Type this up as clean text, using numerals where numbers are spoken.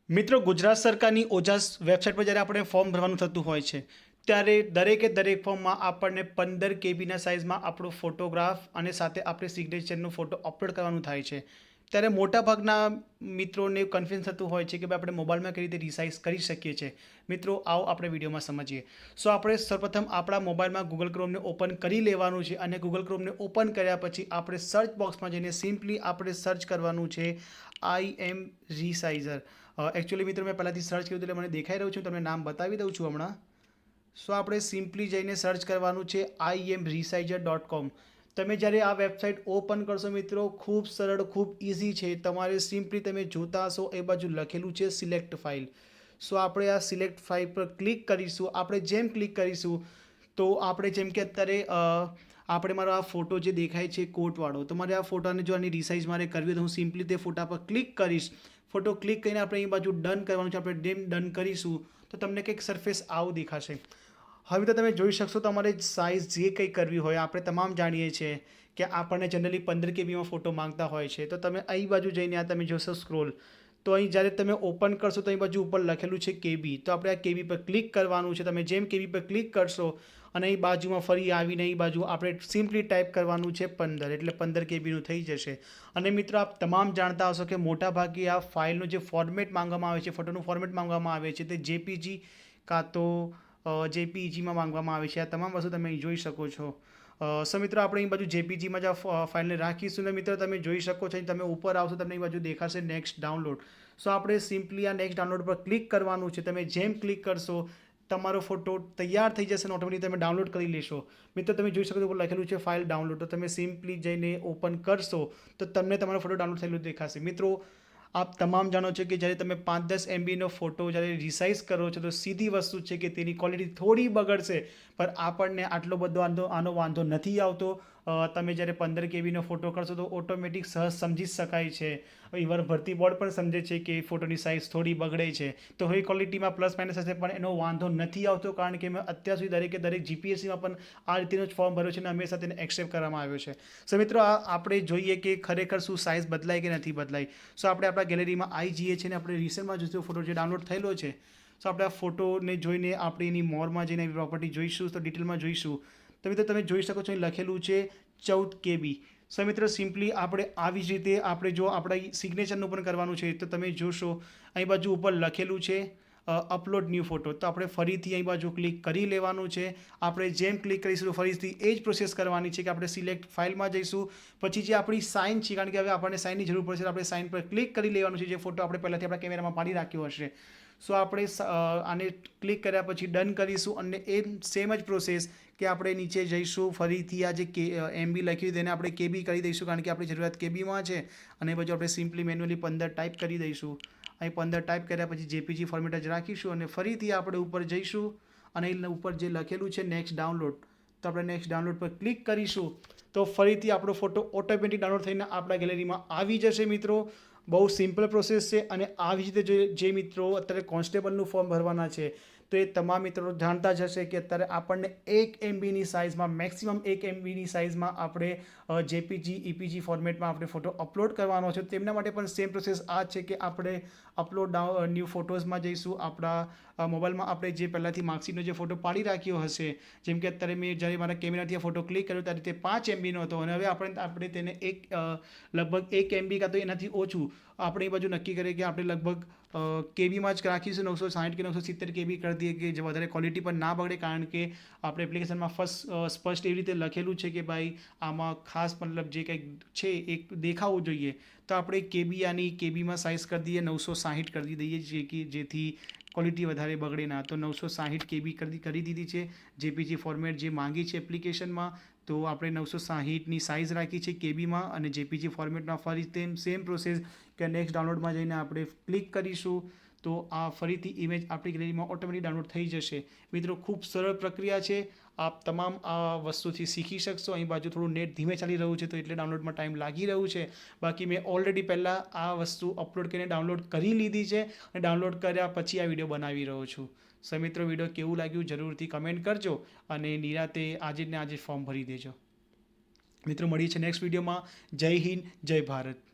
મિત્રો, ગુજરાત સરકારની ઓજાસ વેબસાઇટ પર જ્યારે આપણે ફોર્મ ભરવાનું થતું હોય છે ત્યારે દરેક ફોર્મમાં આપણને 15 KB સાઇઝમાં આપણો ફોટોગ્રાફ અને સાથે આપણે સિગ્નેચરનો ફોટો અપલોડ કરવાનું થાય છે. ત્યારે મોટાભાગના મિત્રોને કન્ફ્યુઝ થતું હોય છે કે ભાઈ આપણે મોબાઈલમાં કઈ રીતે રિસાઇઝ કરી શકીએ છીએ. મિત્રો, આવો આપણે વિડીયોમાં સમજીએ. સો આપણે સૌપ્રથમ આપણા મોબાઈલમાં ગૂગલ ક્રોમને ઓપન કરી લેવાનું છે અને ગૂગલ ક્રોમને ઓપન કર્યા પછી આપણે સર્ચ બોક્સમાં જઈને સિમ્પલી આપણે સર્ચ કરવાનું છે આઈ એમ રિસાઇઝર. એકચ્યુઅલી મિત્રો, મેં પહેલાંથી સર્ચ કર્યું એટલે મને દેખાઈ રહ્યું છું, તમને નામ બતાવી દઉં છું હમણાં. સો આપણે સિમ્પલી જઈને સર્ચ કરવાનું છે imreesizer.com. તમે જ્યારે આ વેબસાઇટ ઓપન કરશો મિત્રો, ખૂબ સરળ, ખૂબ ઇઝી છે. તમારે સિમ્પલી તમે જોતા હશો એ બાજુ લખેલું છે સિલેક્ટ ફાઇલ. સો આપણે આ સિલેક્ટ ફાઇલ પર ક્લિક કરીશું. આપણે જેમ ક્લિક કરીશું તો આપણે જેમ કે અત્યારે આપણે મારો આ ફોટો જે દેખાય છે કોટવાળો, તો મારે આ ફોટાને જો આની રિસાઇઝ મારે કરવી હોય તો હું સિમ્પલી તે ફોટા પર ક્લિક કરીશ. ફોટો ક્લિક કરીને આપણે અહીં બાજુ ડન કરવાનું છે. આપણે જેમ ડન કરીશું તો તમને કંઈક સરફેસ આવું દેખાશે. હવે તો તમે જોઈ શકશો, તમારે સાઇઝ જે કંઈ કરવી હોય, આપણે તમામ જાણીએ છીએ કે આપણને જનરલી 15 KB ફોટો માંગતા હોય છે. તો તમે અહીં બાજુ જઈને આ તમે જોશો સ્ક્રોલ, તો અહીં જ્યારે તમે ઓપન કરશો તો અહીં બાજુ ઉપર લખેલું છે KB. તો આપણે આ KB પર ક્લિક કરવાનું છે. તમે જેમ KB પર ક્લિક કરશો અને અહીં બાજુમાં ફરી આવીને અહીં બાજુ આપણે સિમ્પલી ટાઈપ કરવાનું છે 15, એટલે 15 KB થઈ જશે. અને મિત્રો, આપ તમામ જાણતા હશો કે મોટાભાગે આ ફાઇલનું જે ફોર્મેટ માંગવામાં આવે છે, ફોટોનું ફોર્મેટ માંગવામાં આવે છે, તે JPG કાં તો JPEGમાં માંગવામાં આવે છે. આ તમામ વસ્તુ તમે અહીં જોઈ શકો છો. સો મિત્રો, આપણે અહીં બાજુ JPGમાં જ આ ફાઇલને રાખીશું. ને મિત્રો, તમે જોઈ શકો છો, તમે ઉપર આવશો તમને અહીં બાજુ દેખાશે નેક્સ્ટ ડાઉનલોડ. સો આપણે સિમ્પલી આ નેક્સ્ટ ડાઉનલોડ પર ક્લિક કરવાનું છે. તમે જેમ ક્લિક કરશો તમારો ફોટો તૈયાર થઈ જશે અને ઓટોમેટિક તમે ડાઉનલોડ કરી લેશો. મિત્રો, તમે જોઈ શકો છો ઉપર લખેલું છે ફાઇલ ડાઉનલોડ. તો તમે સિમ્પલી જઈને ઓપન કરશો તો તમને તમારો ફોટો ડાઉનલોડ થયેલું દેખાશે. મિત્રો, આપ તમામ જાણો છો કે જ્યારે તમે 5-10 MBનો ફોટો જ્યારે રિસાઇઝ કરો છો તો સીધી વસ્તુ છે કે તેની ક્વોલિટી થોડી બગડશે, પણ આપણને આટલો બધો આનો વાંધો નથી આવતો. તમે જ્યારે 15 KB ફોટો કરશો તો ઓટોમેટિક સહજ સમજી શકાય છે. ઇવન ભરતી બોર્ડ પણ સમજે છે કે ફોટોની સાઇઝ થોડી બગડે છે, તો હવે ક્વોલિટીમાં પ્લસ માઇનસ હશે પણ એનો વાંધો નથી આવતો, કારણ કે મેં અત્યાર સુધી દરેક GPSCમાં પણ આ રીતેનો જ ફોર્મ ભર્યો છે અને હંમેશા તેને એક્સેપ્ટ કરવામાં આવ્યો છે. સો મિત્રો, આપણે જોઈએ કે ખરેખર શું સાઇઝ બદલાય કે નથી બદલાય. સો આપણે આપણા ગેલેરીમાં આવી જઈએ છીએ અને આપણે રિસેન્ટમાં જોઈશું ફોટો જે ડાઉનલોડ થયેલો છે. સો આપણે આ ફોટોને જોઈને આપણે એની મોરમાં જઈને પ્રોપર્ટી જોઈશું, તો ડિટેલમાં જોઈશું. તો મિત્રો, તમે જોઈ શકો છો અહીં લખેલું છે 14 KB. સો મિત્રો, સિમ્પલી આપણે આવી જ રીતે આપણે જો આપણા સિગ્નેચરનું પણ કરવાનું છે તો તમે જોશો અહીં બાજુ ઉપર લખેલું છે અપલોડ ન્યૂ ફોટો. તો આપણે ફરીથી અહીં બાજુ ક્લિક કરી લેવાનું છે. આપણે જેમ ક્લિક કરીશું ફરીથી એ જ પ્રોસેસ કરવાની છે કે આપણે સિલેક્ટ ફાઇલમાં જઈશું. પછી જે આપણી સાઇન છે, કારણ કે હવે આપણને સાઇનની જરૂર પડશે, આપણે સાઇન પર ક્લિક કરી લેવાનું છે, જે ફોટો આપણે પહેલાંથી આપણા કેમેરામાં પાડી રાખ્યો હશે. સો આપણે આને ક્લિક કર્યા પછી ડન કરીશું અને એ સેમ જ પ્રોસેસ કે આપણે નીચે જઈશું, ફરીથી આ જે MB લખ્યું તેને આપણે KB કરી દઈશું, કારણ કે આપણી જરૂરિયાત KBમાં છે. અને પછી આપણે સિમ્પલી મેન્યુઅલી 15 ટાઈપ કરી દઈશું. અહીં 15 ટાઈપ કર્યા પછી JPG ફોર્મેટ જ રાખીશું અને ફરીથી આપણે ઉપર જઈશું અને અહીં ઉપર જે લખેલું છે નેક્સ્ટ ડાઉનલોડ, તો આપણે નેક્સ્ટ ડાઉનલોડ પર ક્લિક કરીશું તો ફરીથી આપણો ફોટો ઓટોમેટિક ડાઉનલોડ થઈને આપણા ગેલેરીમાં આવી જશે. મિત્રો, બહુ સિમ્પલ પ્રોસેસ છે. અને આવી જ રીતે જે મિત્રો અત્યારે કોન્સ્ટેબલનું ફોર્મ ભરવાના છે તો એ તમામ મિત્રો જાણતા જ હશે કે અત્યારે આપણને 1 MBની સાઇઝમાં, મેક્સિમમ 1 MBની સાઇઝમાં આપણે JPG EPG ફોર્મેટમાં આપણે ફોટો અપલોડ કરવાનો છે. તેમના માટે પણ સેમ પ્રોસેસ આ છે કે આપણે અપલોડ ન્યૂ ફોટોઝમાં જઈશું. આપણા મોબાઈલમાં આપણે જે પહેલાંથી માર્કશીટનો જે ફોટો પાડી રાખ્યો હશે, જેમ કે અત્યારે મેં જ્યારે મારા કેમેરાથી આ ફોટો ક્લિક કર્યો ત્યારે તે 5 MBનો હતો અને હવે આપણે તેને લગભગ 1 MB કાં તો એનાથી ઓછું આપણે એ બાજુ નક્કી કરીએ કે આપણે લગભગ KBમાં જ રાખીશું. 960 કે 970 KB કરી દઈએ કે જે વધારે ક્વોલિટી પણ ના બગડે, કારણ કે આપણે એપ્લિકેશનમાં સ્પષ્ટ એવી રીતે લખેલું છે કે ભાઈ આમાં ખાસ મતલબ જે કંઈક છે એ દેખાવું જોઈએ. તો આપણે આની KBમાં સાઇઝ કરી દઈએ 960 કરી દઈએ જેથી ક્વોલિટી વધારે બગડે ના. તો 960 KB કરી દીધી છે. JPG ફોર્મેટ જે માંગી છે એપ્લિકેશનમાં, તો આપણે 960ની સાઇઝ રાખી છે KBમાં અને JPG ફોર્મેટમાં ફરી સેમ પ્રોસેસ કે નેક્સ્ટ ડાઉનલોડમાં જઈને આપણે ક્લિક કરીશું તો આ ફરીથી ઇમેજ આપણી ગેલેરીમાં ઓટોમેટિક ડાઉનલોડ થઈ જશે. મિત્રો, ખૂબ સરળ પ્રક્રિયા છે. આપ તમામ આ વસ્તુથી શીખી શકશો. અહીં બાજુ થોડું નેટ ધીમે ચાલી રહ્યું છે તો એટલે ડાઉનલોડમાં ટાઈમ લાગી રહ્યું છે. બાકી મેં ઓલરેડી પહેલાં આ વસ્તુ અપલોડ કરીને ડાઉનલોડ કરી લીધી છે અને ડાઉનલોડ કર્યા પછી આ વિડીયો બનાવી રહ્યો છું. સો મિત્રો, વિડીયો કેવું લાગ્યું જરૂરથી કમેન્ટ કરજો અને નિરાતે આજે ફોર્મ ભરી દેજો. મિત્રો, મળીએ છીએ નેક્સ્ટ વિડીયોમાં. જય હિન્દ, જય ભારત.